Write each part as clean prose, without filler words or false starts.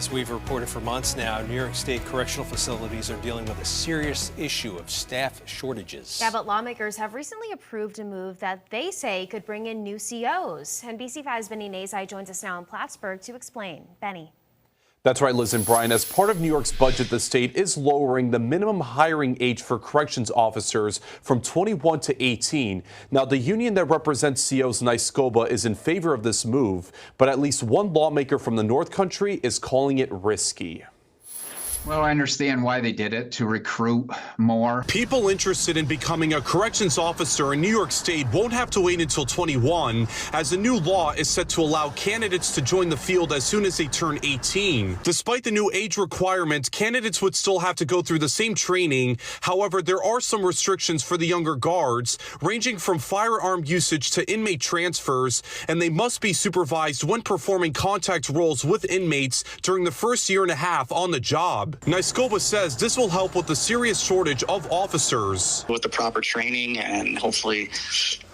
As we've reported for months now, New York State correctional facilities are dealing with a serious issue of staff shortages. Yeah, but lawmakers have recently approved a move that they say could bring in new COs. NBC5's Benny Nazai joins us now in Plattsburgh to explain. Benny. That's right, Liz and Brian. As part of New York's budget, the state is lowering the minimum hiring age for corrections officers from 21 to 18. Now, the union that represents COs, NYSCOBA, is in favor of this move, but at least one lawmaker from the North Country is calling it risky. Well, I understand why they did it, to recruit more. People interested in becoming a corrections officer in New York State won't have to wait until 21, as a new law is set to allow candidates to join the field as soon as they turn 18. Despite the new age requirement, candidates would still have to go through the same training. However, there are some restrictions for the younger guards, ranging from firearm usage to inmate transfers, and they must be supervised when performing contact roles with inmates during the first year and a half on the job. NYSCOBA says this will help with the serious shortage of officers. With the proper training and hopefully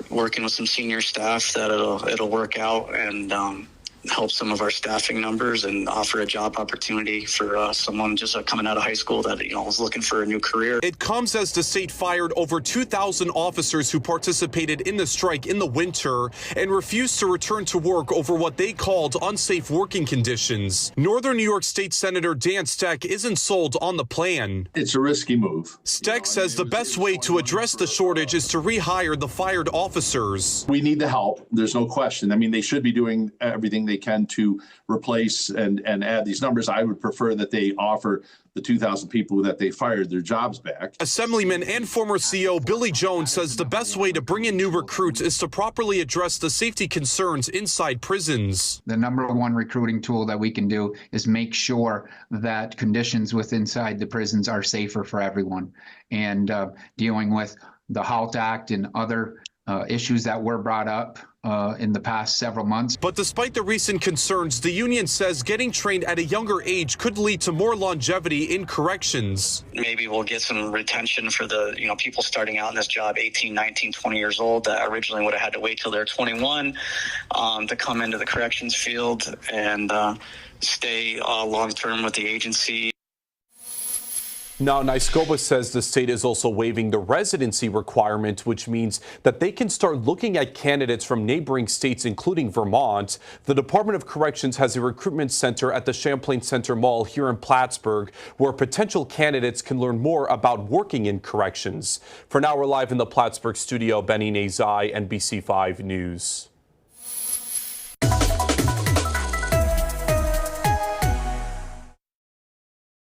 working with some senior staff, that it'll work out and help some of our staffing numbers and offer a job opportunity for someone just coming out of high school that is looking for a new career. It comes as the state fired over 2,000 officers who participated in the strike in the winter and refused to return to work over what they called unsafe working conditions. Northern New York State Senator Dan Steck isn't sold on the plan. It's a risky move. Steck says the best way to address the shortage is to rehire the fired officers. We need the help. There's no question. I mean, they should be doing everything they can to replace and add these numbers. I would prefer that they offer the 2,000 people that they fired their jobs back. Assemblyman and former CO Billy Jones says the best way to bring in new recruits is to properly address the safety concerns inside prisons. The number one recruiting tool that we can do is make sure that conditions inside the prisons are safer for everyone, and dealing with the HALT Act and other issues that were brought up in the past several months. But despite the recent concerns, the union says getting trained at a younger age could lead to more longevity in corrections. Maybe we'll get some retention for the people starting out in this job 18, 19, 20 years old that originally would have had to wait till they're 21 to come into the corrections field and stay long-term with the agency. Now, NYSCOBA says the state is also waiving the residency requirement, which means that they can start looking at candidates from neighboring states, including Vermont. The Department of Corrections has a recruitment center at the Champlain Center Mall here in Plattsburgh, where potential candidates can learn more about working in corrections. For now, we're live in the Plattsburgh studio. Benny Nazai, NBC5 News.